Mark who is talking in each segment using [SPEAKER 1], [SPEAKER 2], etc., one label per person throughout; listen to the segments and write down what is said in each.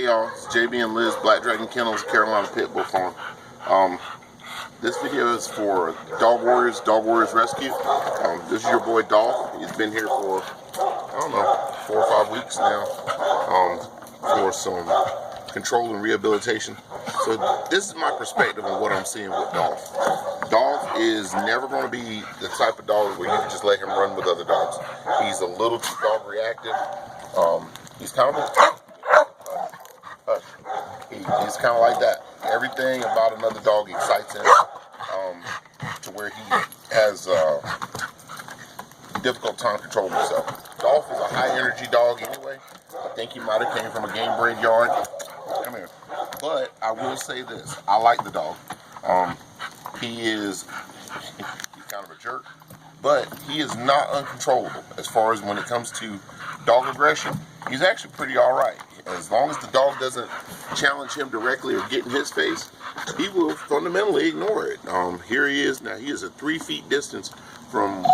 [SPEAKER 1] y'all, it's JB and Liz, Black Dragon Kennels, Carolina Pit Bull Farm. This video is for Dog Warriors Rescue. This is your boy Dolph. He's been here for, I don't know, 4 or 5 weeks now for some control and rehabilitation. So this is my perspective on what I'm seeing with Dolph. Dolph is never going to be the type of dog where you can just let him run with other dogs. He's a little too dog reactive. He's kind of he's kind of like that. Everything about another dog excites him to where he has difficult time controlling himself. Dolph is a high energy dog anyway. I think he might have came from a game bred yard. Come here. But I will say this. I like the dog. He's kind of a jerk, but he is not uncontrollable as far as when it comes to dog aggression. He's actually pretty alright. As long as the dog doesn't challenge him directly or get in his face, he will fundamentally ignore it. Here he is now. He is a 3 feet distance from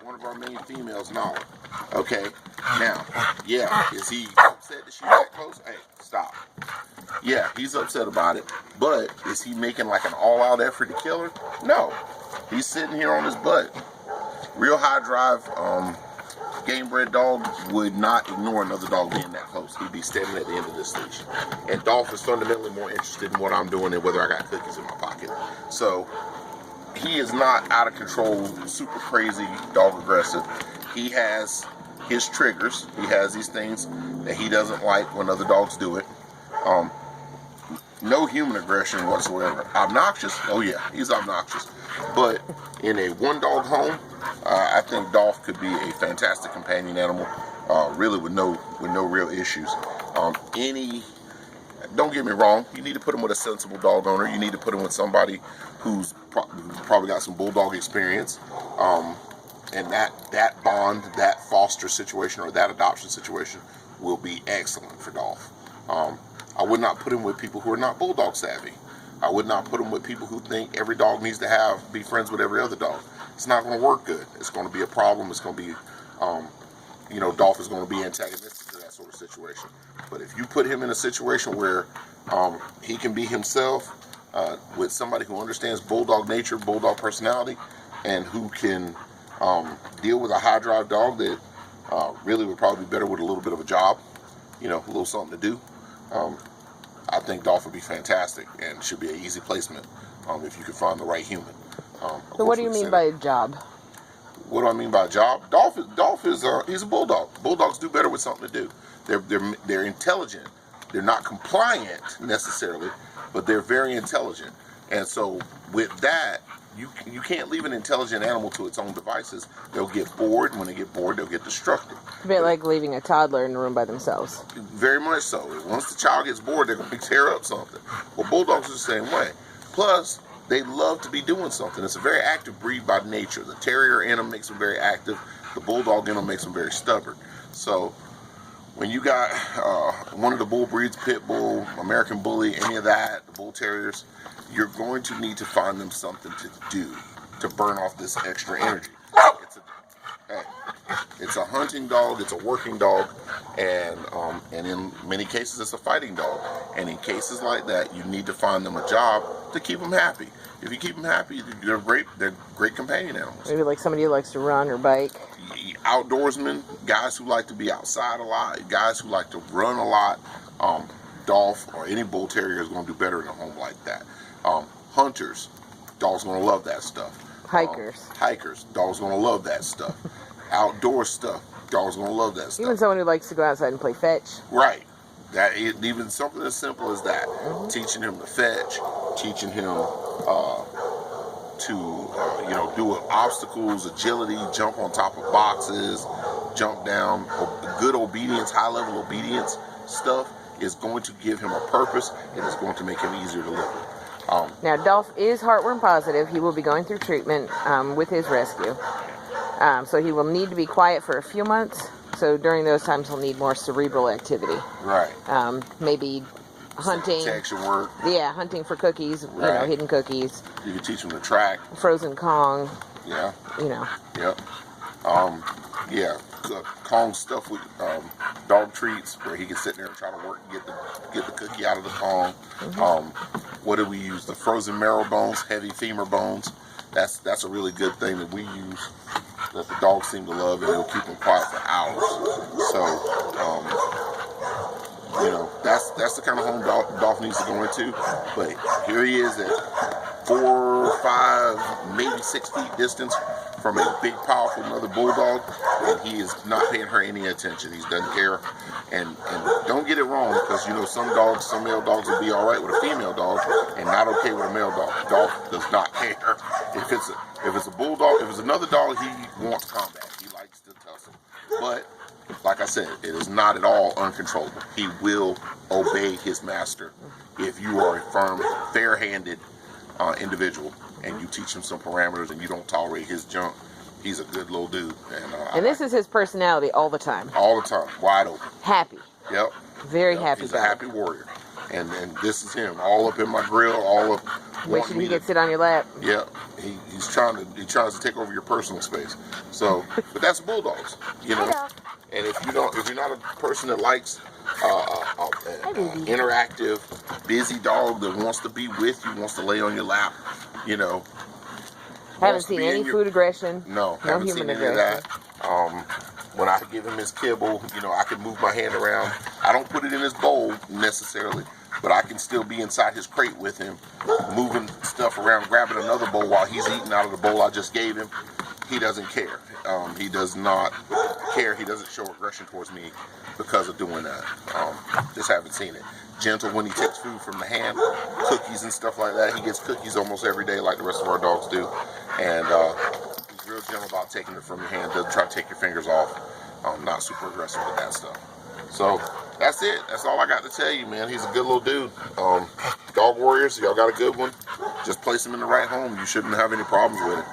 [SPEAKER 1] one of our main females, Nala. Okay, now, yeah, is he upset that she's that close? Hey, stop. Yeah, he's upset about it, but is he making like an all-out effort to kill her? No, he's sitting here on his butt. Real high drive, game bred dog would not ignore another dog being that close. He'd be standing at the end of this leash. And Dolph is fundamentally more interested in what I'm doing than whether I got cookies in my pocket. So he is not out of control, super crazy, dog aggressive. He has his triggers. He has these things that he doesn't like when other dogs do it. No human aggression whatsoever. Obnoxious? Oh yeah, he's obnoxious. But in a one-dog home, I think Dolph could be a fantastic companion animal, really with no real issues. Don't get me wrong, you need to put him with a sensible dog owner. You need to put him with somebody who's probably got some bulldog experience. And that bond, that foster situation, or that adoption situation will be excellent for Dolph. I would not put him with people who are not bulldog savvy. I would not put him with people who think every dog needs to be friends with every other dog. It's not going to work good. It's going to be a problem. It's going to be, Dolph is going to be antagonistic to that sort of situation. But if you put him in a situation where he can be himself with somebody who understands bulldog nature, bulldog personality, and who can deal with a high drive dog that really would probably be better with a little bit of a job, a little something to do. I think Dolph would be fantastic and should be an easy placement if you could find the right human.
[SPEAKER 2] So what do you mean by a job?
[SPEAKER 1] What do I mean by a job? Dolph is he's a bulldog. Bulldogs do better with something to do. They're intelligent. They're not compliant necessarily, but they're very intelligent. And so with that, you can't leave an intelligent animal to its own devices. They'll get bored, and when they get bored, they'll get destructive.
[SPEAKER 2] A bit like leaving a toddler in a room by themselves.
[SPEAKER 1] Very much so. Once the child gets bored, they're going to tear up something. Well, bulldogs are the same way. Plus, they love to be doing something. It's a very active breed by nature. The terrier in them makes them very active. The bulldog in them makes them very stubborn. So when you got one of the bull breeds, pit bull, American bully, any of that, the bull terriers, you're going to need to find them something to do to burn off this extra energy. It's a hunting dog, it's a working dog, and in many cases it's a fighting dog. And in cases like that, you need to find them a job to keep them happy. If you keep them happy, they're great companion animals.
[SPEAKER 2] Maybe like somebody who likes to run or bike.
[SPEAKER 1] Outdoorsmen, guys who like to be outside a lot, guys who like to run a lot. Dolph or any bull terrier is going to do better in a home like that. Hunters, Dolph's going to love that stuff. Hikers, dog's going to love that stuff. Outdoor stuff, dog's going to love that stuff.
[SPEAKER 2] Even someone who likes to go outside and play fetch.
[SPEAKER 1] Right. Even something as simple as that. Mm-hmm. Teaching him to fetch, teaching him to do obstacles, agility, jump on top of boxes, jump down. Good obedience, high-level obedience stuff is going to give him a purpose, and it's going to make him easier to live with.
[SPEAKER 2] Now, Dolph is heartworm positive. He will be going through treatment with his rescue. So he will need to be quiet for a few months. So during those times, he'll need more cerebral activity.
[SPEAKER 1] Right.
[SPEAKER 2] Maybe hunting.
[SPEAKER 1] Detection work.
[SPEAKER 2] Yeah, hunting for cookies,
[SPEAKER 1] right.
[SPEAKER 2] Hidden cookies.
[SPEAKER 1] You can teach him to track.
[SPEAKER 2] Frozen Kong.
[SPEAKER 1] Yeah.
[SPEAKER 2] Yep.
[SPEAKER 1] Kong stuff with dog treats where he can sit there and try to work and get the Cookie out of the thong. What do we use? The frozen marrow bones, heavy femur bones. That's a really good thing that we use that the dogs seem to love, and it'll keep them quiet for hours. So, you know, that's the kind of home Dolph needs to go into. But here he is at 4, 5, maybe 6 feet distance from a big, powerful another bulldog, and he is not paying her any attention. He doesn't care. And don't get it wrong, because you know some male dogs will be all right with a female dog and not okay with a male dog. Dolph does not care. If it's a bulldog, if it's another dog, he wants combat. He likes to tussle. But like I said, it is not at all uncontrollable. He will obey his master if you are a firm, fair-handed individual, and you teach him some parameters and you don't tolerate his junk. He's a good little dude. And
[SPEAKER 2] this is his personality all the time.
[SPEAKER 1] All the time. Wide open.
[SPEAKER 2] Happy.
[SPEAKER 1] Yep.
[SPEAKER 2] Very happy.
[SPEAKER 1] He's a happy warrior. And this is him. All up in my grill, all up.
[SPEAKER 2] Wishing he could sit on your lap.
[SPEAKER 1] Yep. He tries to take over your personal space. So, but that's bulldogs, you know. And if you're not a person that likes interactive, busy dog that wants to be with you, wants to lay on your lap, you know.
[SPEAKER 2] Haven't seen any food aggression.
[SPEAKER 1] No
[SPEAKER 2] human
[SPEAKER 1] seen any
[SPEAKER 2] aggression.
[SPEAKER 1] of that. When I give him his kibble, you know, I can move my hand around. I don't put it in his bowl necessarily, but I can still be inside his crate with him, moving stuff around, grabbing another bowl while he's eating out of the bowl I just gave him. He doesn't care. He does not care. He doesn't show aggression towards me because of doing that. Just haven't seen it. Gentle when he takes food from the hand, cookies and stuff like that. He gets cookies almost every day like the rest of our dogs do. And he's real gentle about taking it from your hand. Doesn't try to take your fingers off. Not super aggressive with that stuff. So that's it. That's all I got to tell you, man. He's a good little dude. Dog warriors, y'all got a good one. Just place him in the right home. You shouldn't have any problems with it.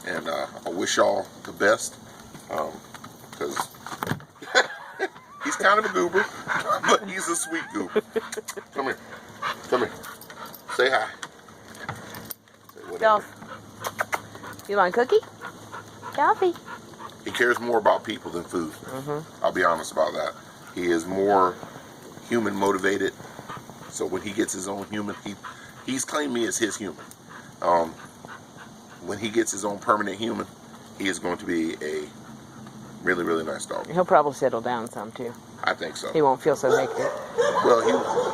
[SPEAKER 1] And I wish y'all the best, because he's kind of a goober, but he's a sweet goober. Come here. Say hi. Say
[SPEAKER 2] Dolph, you want a cookie? Dolphy.
[SPEAKER 1] He cares more about people than food. I'll be honest about that. He is more human motivated. So when he gets his own human, he's claimed me as his human. When he gets his own permanent human, he is going to be a really, really nice dog.
[SPEAKER 2] He'll probably settle down some too.
[SPEAKER 1] I think so.
[SPEAKER 2] He won't feel so naked.
[SPEAKER 1] Well,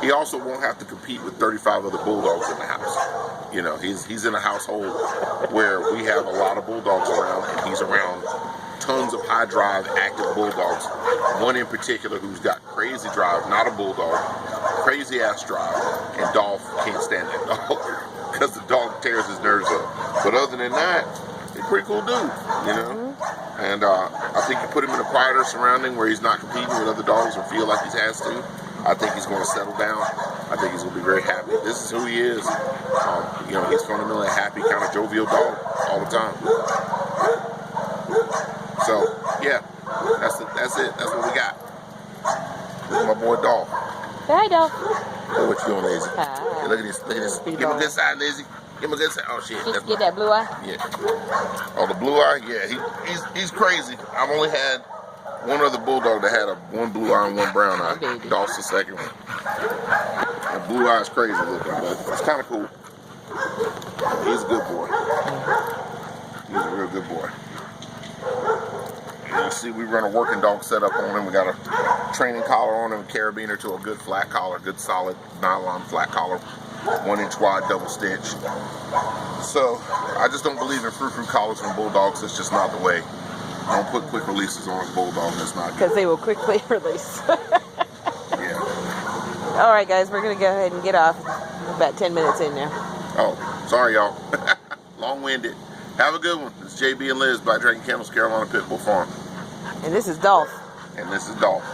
[SPEAKER 1] he also won't have to compete with 35 other bulldogs in the house. You know, he's in a household where we have a lot of bulldogs around, and he's around tons of high drive, active bulldogs. One in particular who's got crazy drive, not a bulldog, crazy ass drive, and Dolph can't stand that dog because the dog tears his nerves up. But other than that, he's a pretty cool dude, you know. And I think you put him in a quieter surrounding where he's not competing with other dogs or feel like he has to. I think he's going to settle down. I think he's going to be very happy. This is who he is. You know, he's fundamentally a happy, kind of jovial dog all the time. So, yeah, that's it. That's what we got. This is my boy Dolph.
[SPEAKER 2] Hi, Dolph.
[SPEAKER 1] Look what you doing, Lizzie. Hey, look at this. Look at this. Give him a good side, Lizzie. Give him a good side. Oh, shit.
[SPEAKER 2] Did you get that blue eye?
[SPEAKER 1] Yeah. Oh, the blue eye? Yeah, he's crazy. I've only had one other bulldog that had one blue eye and one brown eye.
[SPEAKER 2] Baby.
[SPEAKER 1] Dolph's the second one. The blue eye is crazy looking, but it's kind of cool. He's a good boy. He's a real good boy. And you see, we run a working dog setup on him. We got a training collar on him, carabiner to a good flat collar, good solid nylon flat collar, 1 inch wide double stitch. So I just don't believe in frou-frou collars from bulldogs. It's just not the way. Don't put quick releases on a bulldog. That's not good.
[SPEAKER 2] Because they will quickly release.
[SPEAKER 1] Yeah.
[SPEAKER 2] All right, guys, we're going to go ahead and get off. About 10 minutes in now.
[SPEAKER 1] Oh, sorry, y'all. Long-winded. Have a good one. It's JB and Liz by Dragon Kennels, Carolina Pitbull Farm.
[SPEAKER 2] And this is Dolph.
[SPEAKER 1] And this is Dolph.